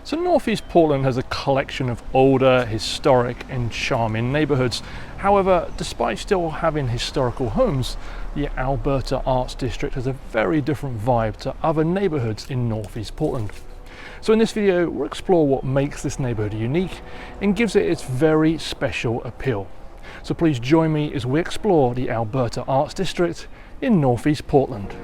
So Northeast Portland has a collection of older, historic and charming neighbourhoods. However, despite still having historical homes, the Alberta Arts District has a very different vibe to other neighbourhoods in Northeast Portland. So in this video, we'll explore what makes this neighbourhood unique and gives it its very special appeal. So please join me as we explore the Alberta Arts District in Northeast Portland.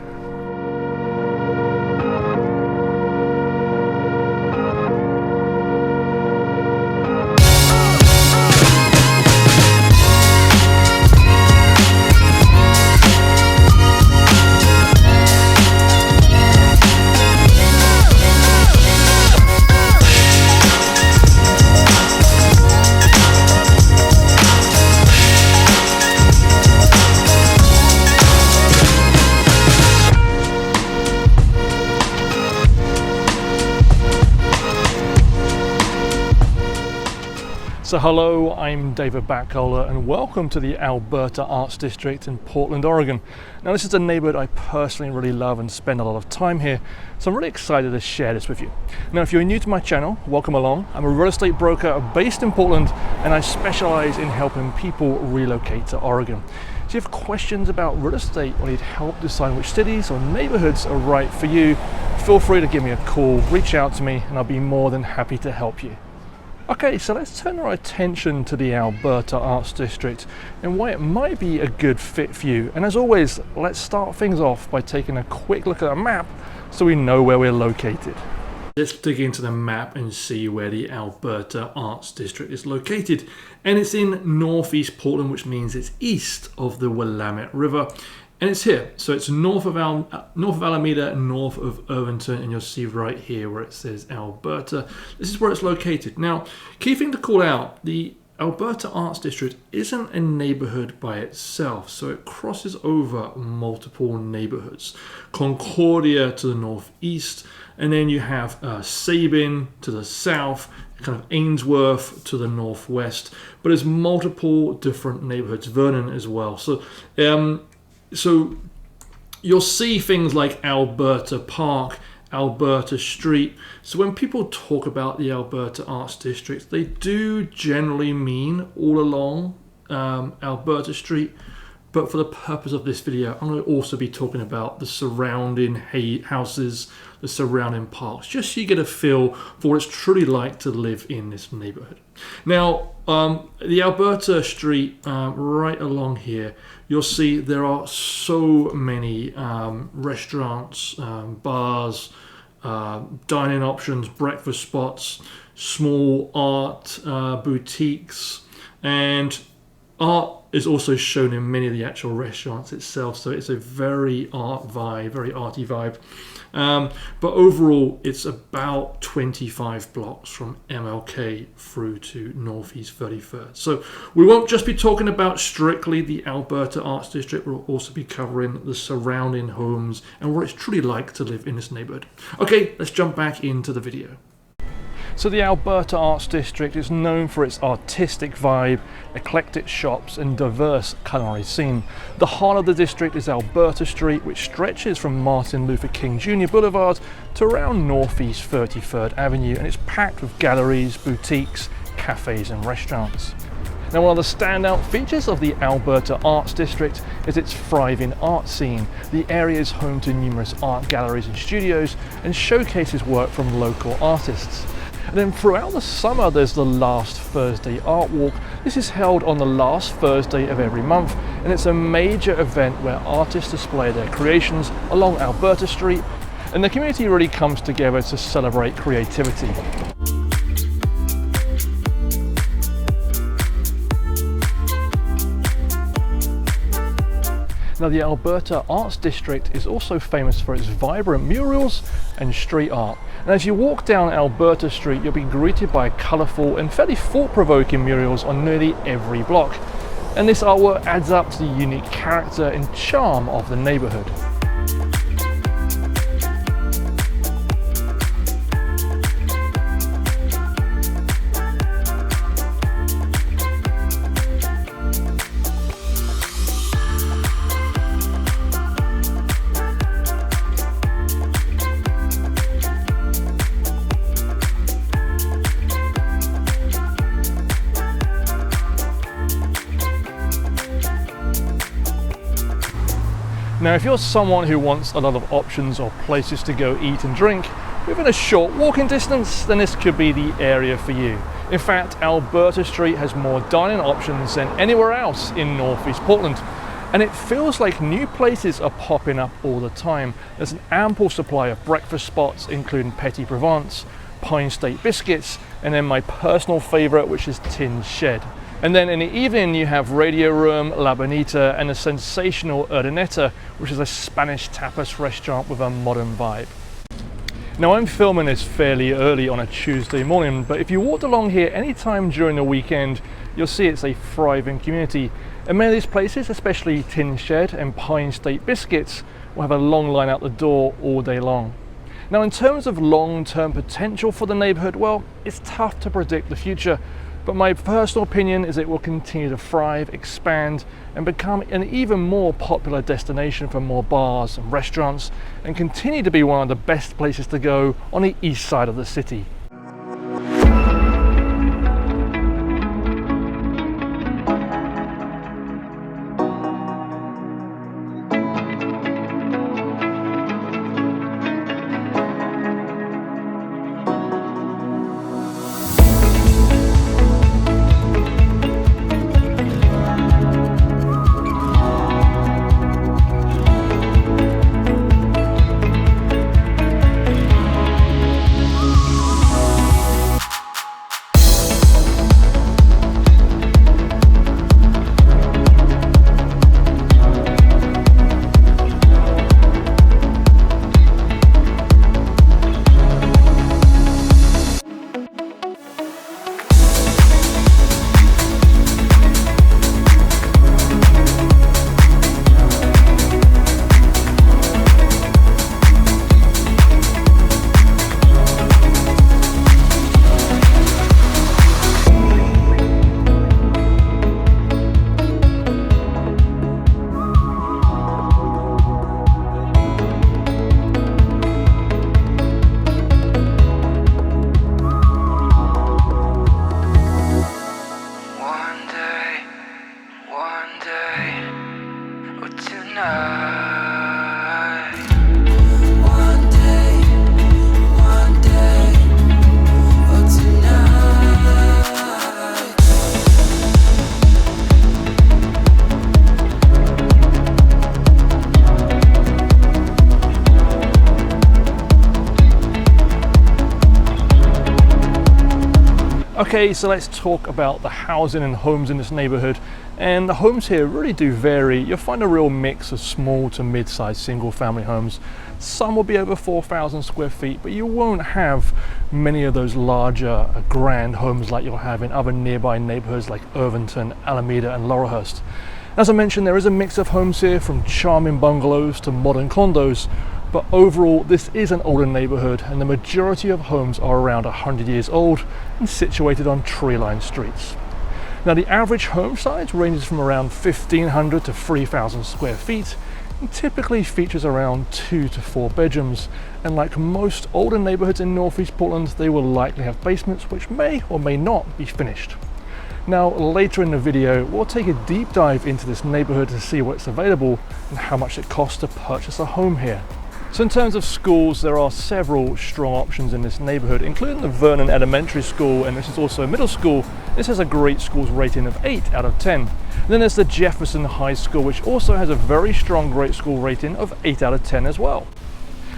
So hello, I'm David Backholer and welcome to the Alberta Arts District in Portland, Oregon. Now this is a neighborhood I personally really love and spend a lot of time here, so I'm really excited to share this with you. Now if you're new to my channel, welcome along. I'm a real estate broker based in Portland and I specialize in helping people relocate to Oregon. So if you have questions about real estate or need help deciding which cities or neighborhoods are right for you, feel free to give me a call, reach out to me and I'll be more than happy to help you. Okay, so let's turn our attention to the Alberta Arts District and why it might be a good fit for you. And as always, let's start things off by taking a quick look at a map so we know where we're located. Let's dig into the map and see where the Alberta Arts District is located. And it's in Northeast Portland, which means it's east of the Willamette River. And it's here, so it's north of Alameda, north of Irvington, and you'll see right here where it says Alberta. This is where it's located. Now, key thing to call out, the Alberta Arts District isn't a neighborhood by itself, so it crosses over multiple neighborhoods. Concordia to the northeast, and then you have Sabin to the south, kind of Ainsworth to the northwest, but there's multiple different neighborhoods, Vernon as well. So you'll see things like Alberta Park, Alberta Street. So when people talk about the Alberta Arts District, they do generally mean all along Alberta Street. But for the purpose of this video, I'm going to also be talking about the surrounding houses, the surrounding parks, just so you get a feel for what it's truly like to live in this neighborhood. Now, the Alberta Street, right along here, you'll see there are so many restaurants, bars, dining options, breakfast spots, small art boutiques, and art is also shown in many of the actual restaurants itself, so it's a very arty vibe. But overall, it's about 25 blocks from MLK through to Northeast 33rd. So we won't just be talking about strictly the Alberta Arts District, we'll also be covering the surrounding homes and what it's truly like to live in this neighborhood. Okay, let's jump back into the video. So the Alberta Arts District is known for its artistic vibe, eclectic shops and diverse culinary scene. The heart of the district is Alberta Street, which stretches from Martin Luther King Jr. Boulevard to around Northeast 33rd Avenue, and it's packed with galleries, boutiques, cafes and restaurants. Now, one of the standout features of the Alberta Arts District is its thriving art scene. The area is home to numerous art galleries and studios and showcases work from local artists. And then throughout the summer, there's the Last Thursday Art Walk. This is held on the last Thursday of every month, and it's a major event where artists display their creations along Alberta Street, and the community really comes together to celebrate creativity. Now, the Alberta Arts District is also famous for its vibrant murals and street art. And as you walk down Alberta Street, you'll be greeted by colourful and fairly thought-provoking murals on nearly every block. And this artwork adds up to the unique character and charm of the neighbourhood. Now, if you're someone who wants a lot of options or places to go eat and drink within a short walking distance, then this could be the area for you. In fact, Alberta Street has more dining options than anywhere else in Northeast Portland. And it feels like new places are popping up all the time. There's an ample supply of breakfast spots, including Petit Provence, Pine State biscuits, and then my personal favorite, which is Tin Shed. And then in the evening, you have Radio Room, La Bonita, and a sensational Urdaneta, which is a Spanish tapas restaurant with a modern vibe. Now, I'm filming this fairly early on a Tuesday morning, but if you walked along here anytime during the weekend, you'll see it's a thriving community. And many of these places, especially Tin Shed and Pine State Biscuits, will have a long line out the door all day long. Now, in terms of long-term potential for the neighborhood, well, it's tough to predict the future, but my personal opinion is it will continue to thrive, expand, and become an even more popular destination for more bars and restaurants, and continue to be one of the best places to go on the east side of the city. Okay, so let's talk about the housing and homes in this neighborhood. And the homes here really do vary. You'll find a real mix of small to mid-sized single family homes. Some will be over 4,000 square feet, but you won't have many of those larger grand homes like you'll have in other nearby neighborhoods like Irvington, Alameda and Laurelhurst. As I mentioned, there is a mix of homes here, from charming bungalows to modern condos. But overall, this is an older neighborhood, and the majority of homes are around 100 years old and situated on tree-lined streets. Now, the average home size ranges from around 1,500 to 3,000 square feet and typically features around 2 to 4 bedrooms. And like most older neighborhoods in Northeast Portland, they will likely have basements which may or may not be finished. Now, later in the video, we'll take a deep dive into this neighborhood to see what's available and how much it costs to purchase a home here. So in terms of schools, there are several strong options in this neighborhood, including the Vernon Elementary School, and this is also a middle school. This has a great schools rating of 8 out of 10. And then there's the Jefferson High School, which also has a very strong great school rating of 8 out of 10 as well.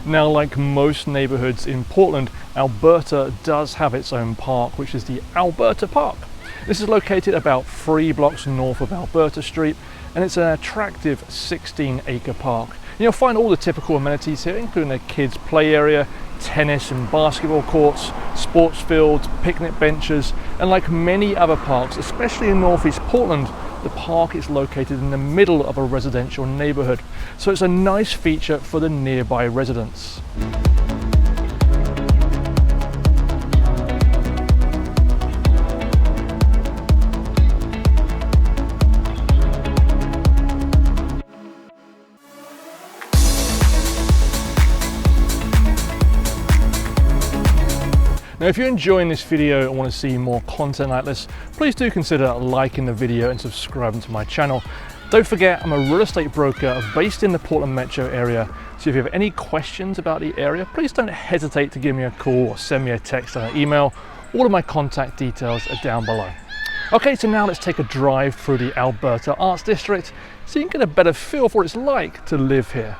Now, like most neighborhoods in Portland, Alberta does have its own park, which is the Alberta Park. This is located about 3 blocks north of Alberta Street, and it's an attractive 16-acre park. You'll find all the typical amenities here, including a kids' play area, tennis and basketball courts, sports fields, picnic benches, and like many other parks, especially in Northeast Portland, the park is located in the middle of a residential neighborhood, so it's a nice feature for the nearby residents. Now, if you're enjoying this video and want to see more content like this, please do consider liking the video and subscribing to my channel. Don't forget, I'm a real estate broker based in the Portland metro area, so if you have any questions about the area, please don't hesitate to give me a call or send me a text or an email. All of my contact details are down below. Okay, so now let's take a drive through the Alberta Arts District so you can get a better feel for what it's like to live here.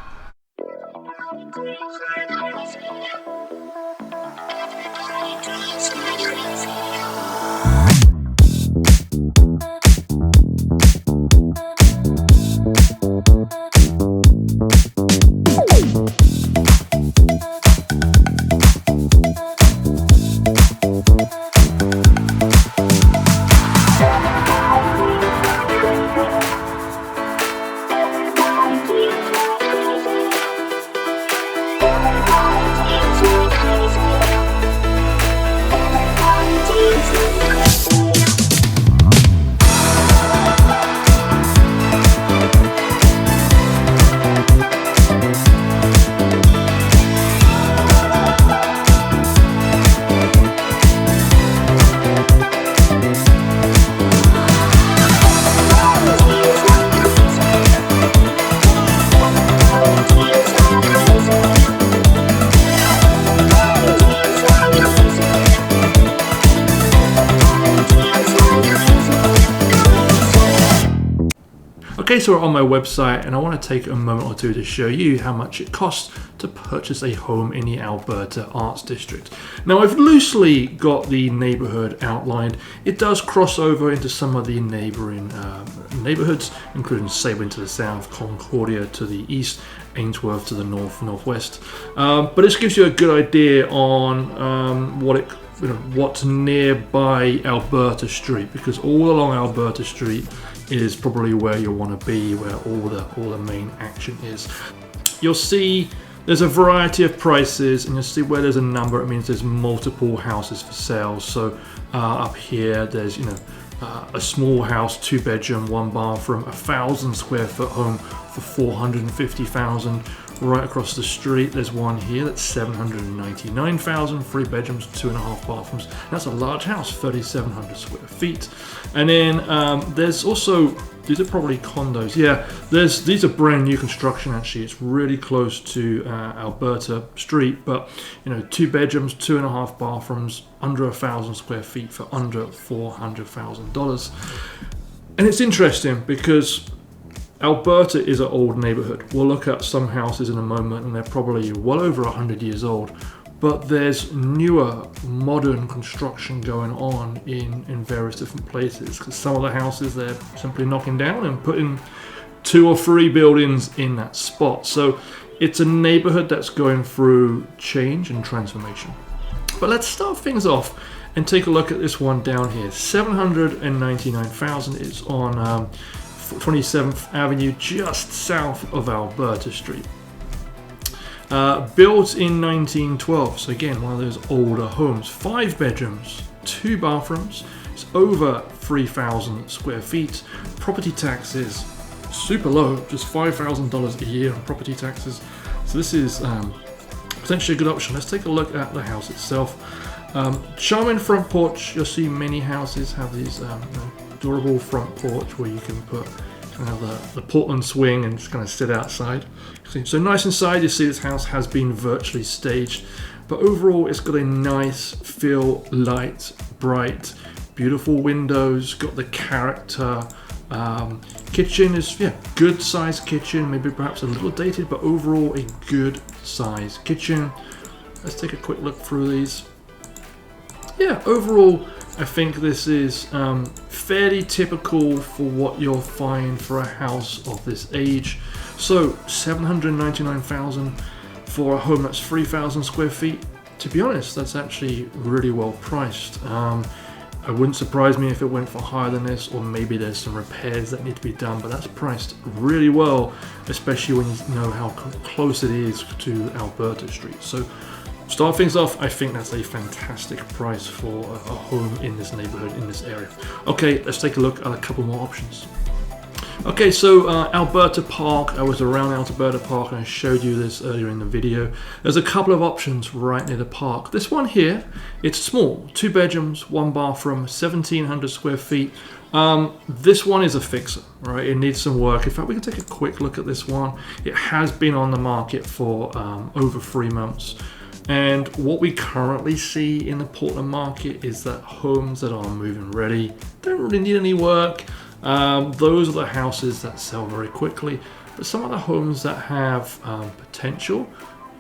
Okay, so we're on my website and I want to take a moment or two to show you how much it costs to purchase a home in the Alberta Arts District. Now, I've loosely got the neighborhood outlined. It does cross over into some of the neighboring neighborhoods, including Sabin to the south, Concordia to the east, Ainsworth to the northwest. But this gives you a good idea on what's nearby Alberta Street, because all along Alberta Street is probably where you want to be, where all the main action is. You'll see there's a variety of prices, and you'll see where there's a number, it means there's multiple houses for sale. So up here there's a small house, 2-bedroom, 1 bathroom, 1,000 square foot home for $450,000. Right across the street there's one here that's $799,000, 3 bedrooms, 2.5 bathrooms. That's a large house, 3,700 square feet. And then there's also, these are probably condos. Yeah, these are brand new construction actually. It's really close to Alberta Street, but 2 bedrooms, 2.5 bathrooms, under 1,000 square feet for under $400,000. And it's interesting because Alberta is an old neighborhood. We'll look at some houses in a moment and they're probably well over 100 years old, but there's newer modern construction going on in various different places, because some of the houses they're simply knocking down and putting 2 or 3 buildings in that spot. So it's a neighborhood that's going through change and transformation. But let's start things off and take a look at this one down here. $799,000. It's on 27th Avenue, just south of Alberta Street. Built in 1912, so again, one of those older homes. 5 bedrooms, 2 bathrooms. It's over 3,000 square feet. Property taxes super low, just $5,000 a year on property taxes. So this is potentially a good option. Let's take a look at the house itself. Charming front porch. You'll see many houses have these adorable front porch where you can put kind of the Portland swing and just kind of sit outside. So nice inside. You see this house has been virtually staged, but overall it's got a nice feel, light, bright, beautiful windows, got the character. Kitchen is good sized kitchen, maybe perhaps a little dated, but overall a good sized kitchen. Let's take a quick look through these. Overall I think this is fairly typical for what you'll find for a house of this age. So $799,000 for a home that's 3,000 square feet. To be honest, that's actually really well priced. It wouldn't surprise me if it went for higher than this, or maybe there's some repairs that need to be done, but that's priced really well, especially when you know how close it is to Alberta Street. So start things off, I think that's a fantastic price for a home in this neighborhood, in this area. Okay, let's take a look at a couple more options. Okay, so Alberta Park, I was around Alberta Park and I showed you this earlier in the video. There's a couple of options right near the park. This one here, it's small, 2 bedrooms, 1 bathroom, 1,700 square feet, This one is a fixer, right? It needs some work. In fact, we can take a quick look at this one. It has been on the market for over 3 months. And what we currently see in the Portland market is that homes that are move-in ready don't really need any work. Those are the houses that sell very quickly. But some of the homes that have potential,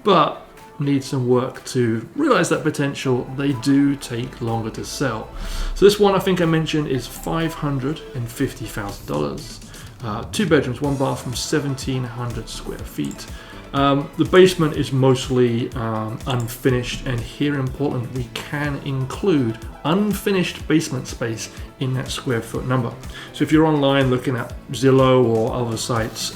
but need some work to realize that potential, they do take longer to sell. So this one I think I mentioned is $550,000. 2 bedrooms, 1 bathroom, 1,700 square feet. The basement is mostly unfinished, and here in Portland we can include unfinished basement space in that square foot number. So if you're online looking at Zillow or other sites,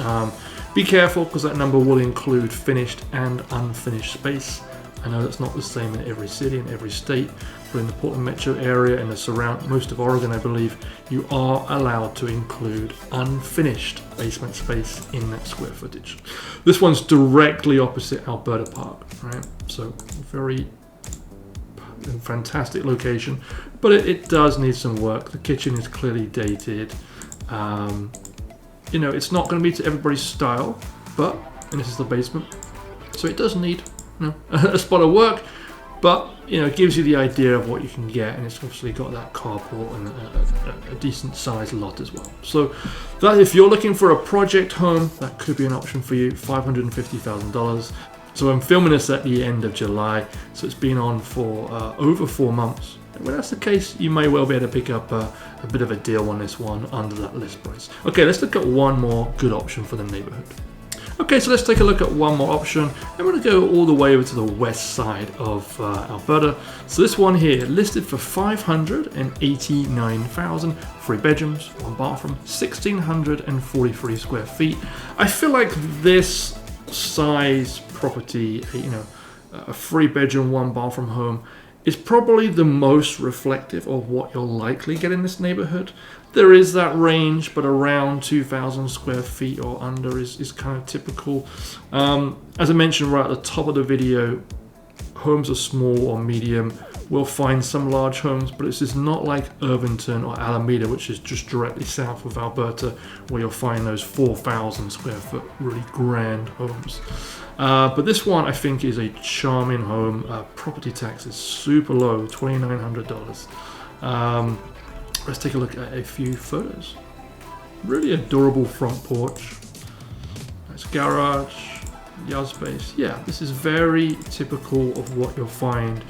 be careful, because that number will include finished and unfinished space. I know that's not the same in every city and every state, but in the Portland metro area and most of Oregon, I believe, you are allowed to include unfinished basement space in that square footage. This one's directly opposite Alberta Park, right? So very fantastic location, but it does need some work. The kitchen is clearly dated. You know, it's not going to be to everybody's style, and this is the basement, so it does need a spot of work, but it gives you the idea of what you can get, and it's obviously got that carport and a decent sized lot as well. So that, if you're looking for a project home, that could be an option for you. $550,000. So I'm filming this at the end of July, so it's been on for over 4 months. When that's the case, you may well be able to pick up a bit of a deal on this one under that list price. Okay, let's look at one more good option for the neighborhood. Okay, so let's take a look at one more option. I'm going to go all the way over to the west side of Alberta. So this one here, listed for $589,000, 3 bedrooms, 1 bathroom, 1,643 square feet. I feel like this size property, a 3 bedroom, 1 bathroom home, is probably the most reflective of what you'll likely get in this neighborhood. There is that range, but around 2,000 square feet or under is kind of typical. As I mentioned right at the top of the video, homes are small or medium. We'll find some large homes, but this is not like Irvington or Alameda, which is just directly south of Alberta, where you'll find those 4,000 square foot really grand homes. But this one I think is a charming home. Property tax is super low, $2,900. Let's take a look at a few photos. Really adorable front porch. Nice garage, yard space. Yeah, this is very typical of what you'll find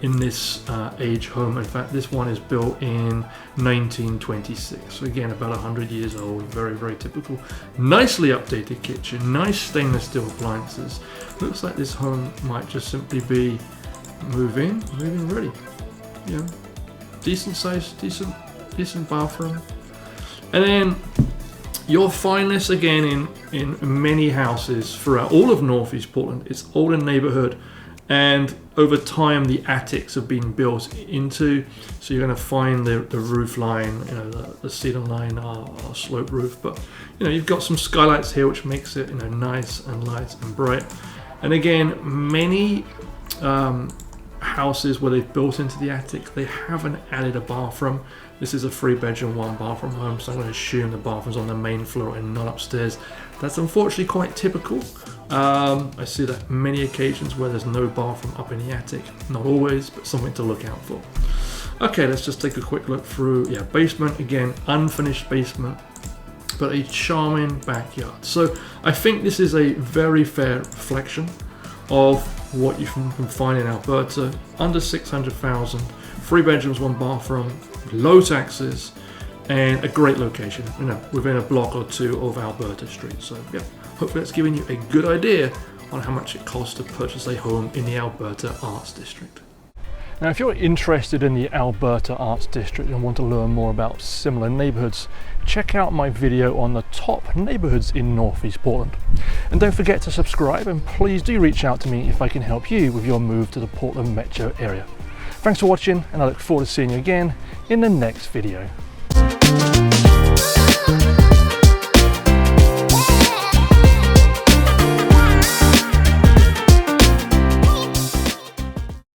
in this age home. In fact, this one is built in 1926. So again, about 100 years old. Very, very typical. Nicely updated kitchen. Nice stainless steel appliances. Looks like this home might just simply be move-in ready. Yeah, decent size, decent bathroom. And then you'll find this again in many houses throughout all of Northeast Portland. It's older neighborhood, and over time the attics have been built into, so you're going to find the roof line, the ceiling line are slope roof, but you've got some skylights here which makes it nice and light and bright. And again, many houses where they've built into the attic, they haven't added a bathroom. This is a 3 bedroom, 1 bathroom home, so I'm going to assume the bathroom's on the main floor and not upstairs. That's unfortunately quite typical. I see that many occasions where there's no bathroom up in the attic. Not always, but something to look out for. Okay, let's just take a quick look through. Yeah, basement, again, unfinished basement, but a charming backyard. So I think this is a very fair reflection of what you can find in Alberta. Under 600,000, 3 bedrooms, 1 bathroom, low taxes, and a great location, within a block or 2 of Alberta Street. So yeah, hopefully that's giving you a good idea on how much it costs to purchase a home in the Alberta Arts District. Now, if you're interested in the Alberta Arts District and want to learn more about similar neighbourhoods, check out my video on the top neighbourhoods in Northeast Portland. And don't forget to subscribe, and please do reach out to me if I can help you with your move to the Portland metro area. Thanks for watching, and I look forward to seeing you again in the next video.